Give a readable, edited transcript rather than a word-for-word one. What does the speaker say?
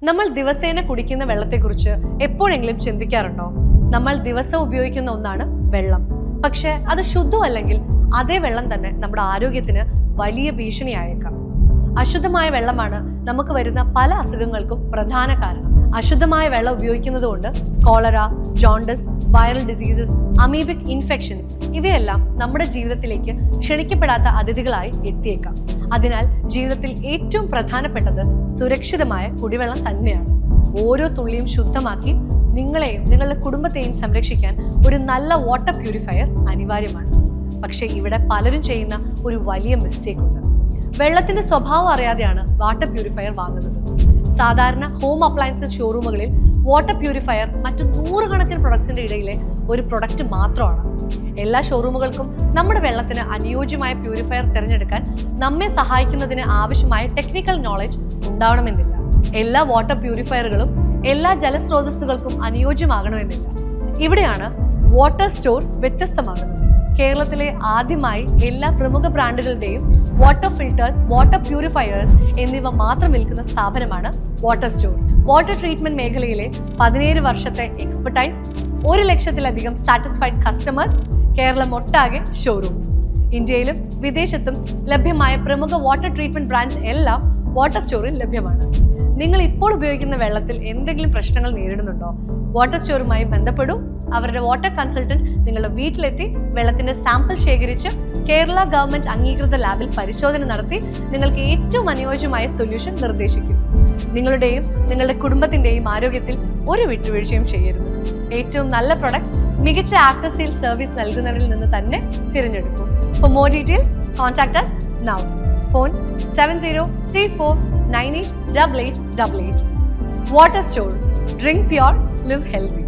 നമ്മൾ ദിവസേന കുടിക്കുന്ന വെള്ളത്തെക്കുറിച്ച് എപ്പോഴെങ്കിലും ചിന്തിക്കാറുണ്ടോ? നമ്മൾ ദിവസം ഉപയോഗിക്കുന്ന ഒന്നാണ് വെള്ളം. പക്ഷെ അത് ശുദ്ധമല്ലെങ്കിൽ അതേ വെള്ളം തന്നെ നമ്മുടെ ആരോഗ്യത്തിന് വലിയ ഭീഷണിയായേക്കാം. അശുദ്ധമായ വെള്ളമാണ് നമുക്ക് വരുന്ന പല അസുഖങ്ങൾക്കും പ്രധാന കാരണം. അശുദ്ധമായ വെള്ളം ഉപയോഗിക്കുന്നത് കൊണ്ട് cholera, jaundice, viral diseases, amoebic infections ഇവയെല്ലാം നമ്മുടെ ജീവിതത്തിലേക്ക് ക്ഷണിക്കപ്പെടാത്ത അതിഥികളായി എത്തിയേക്കാം. അതിനാൽ ജീവിതത്തിൽ ഏറ്റവും പ്രധാനപ്പെട്ടത് സുരക്ഷിതമായ കുടിവെള്ളം തന്നെയാണ്. ഓരോ തുള്ളിയും ശുദ്ധമാക്കി നിങ്ങളെയും നിങ്ങളുടെ കുടുംബത്തെയും സംരക്ഷിക്കാൻ ഒരു നല്ല വാട്ടർ പ്യൂരിഫയർ അനിവാര്യമാണ്. പക്ഷേ ഇവിടെ പലരും ചെയ്യുന്ന ഒരു വലിയ മിസ്റ്റേക്ക് ഉണ്ട്. വെള്ളത്തിന്റെ സ്വഭാവം അറിയാതെയാണ് വാട്ടർ പ്യൂരിഫയർ വാങ്ങുന്നത്. സാധാരണ ഹോം അപ്ലയൻസസ് ഷോറൂമുകളിൽ വാട്ടർ പ്യൂരിഫയർ മറ്റ് നൂറുകണക്കിന് പ്രൊഡക്ട്സിന്റെ ഇടയിലെ ഒരു പ്രൊഡക്റ്റ് മാത്രമാണ്. എല്ലാ ഷോറൂമുകൾക്കും നമ്മുടെ വെള്ളത്തിന് അനുയോജ്യമായ പ്യൂരിഫയർ തിരഞ്ഞെടുക്കാൻ നമ്മെ സഹായിക്കുന്നതിന് ആവശ്യമായ ടെക്നിക്കൽ നോളജ് ഉണ്ടാവണമെന്നില്ല. എല്ലാ വാട്ടർ പ്യൂരിഫയറുകളും എല്ലാ ജലസ്രോതസ്സുകൾക്കും അനുയോജ്യമാകണമെന്നില്ല. ഇവിടെയാണ് വാട്ടർ സ്റ്റോർ വ്യത്യസ്തമാകുന്നത്. കേരളത്തിലെ ആദ്യമായി എല്ലാ പ്രമുഖ ബ്രാൻഡുകളുടെയും വാട്ടർ ഫിൽട്ടേഴ്സ്, വാട്ടർ പ്യൂരിഫയേഴ്സ് എന്നിവ മാത്രം വിൽക്കുന്ന സ്ഥാപനമാണ് വാട്ടർ സ്റ്റോർ. വാട്ടർ ട്രീറ്റ്മെന്റ് മേഖലയിലെ 17 വർഷത്തെ എക്സ്പെർട്ടൈസ്, 1,00,000-ലധികം സാറ്റിസ്ഫൈഡ് കസ്റ്റമേഴ്സ്, കേരളം ഒട്ടാകെ ഷോറൂംസ്. ഇന്ത്യയിലും വിദേശത്തും ലഭ്യമായ പ്രമുഖ വാട്ടർ ട്രീറ്റ്മെന്റ് ബ്രാൻഡ്സ് എല്ലാം വാട്ടർ സ്റ്റോറിൽ ലഭ്യമാണ്. നിങ്ങൾ ഇപ്പോൾ ഉപയോഗിക്കുന്ന വെള്ളത്തിൽ എന്തെങ്കിലും പ്രശ്നങ്ങൾ നേരിടുന്നുണ്ടോ? വാട്ടർ സ്റ്റോറുമായി ബന്ധപ്പെടൂ. അവരുടെ വാട്ടർ കൺസൾട്ടന്റ് നിങ്ങളുടെ വീട്ടിലെത്തി വെള്ളത്തിന്റെ സാമ്പിൾ ശേഖരിച്ച് കേരള ഗവൺമെന്റ് അംഗീകൃത ലാബിൽ പരിശോധന നടത്തി നിങ്ങൾക്ക് ഏറ്റവും അനുയോജ്യമായ സൊല്യൂഷൻ നിർദ്ദേശിക്കും. നിങ്ങളുടെയും നിങ്ങളുടെ കുടുംബത്തിന്റെയും ആരോഗ്യത്തിൽ ഒരു വിട്ടുവീഴ്ചയും ചെയ്യരുത്. ഏറ്റവും നല്ല പ്രൊഡക്ട്സ് മികച്ച ആഫ്റ്റർ സെയിൽ സർവീസ് നൽകുന്നവരിൽ നിന്ന് തന്നെ തിരഞ്ഞെടുക്കൂ. For more details contact us now. Phone 7034988888. Water store. Drink pure, live healthy.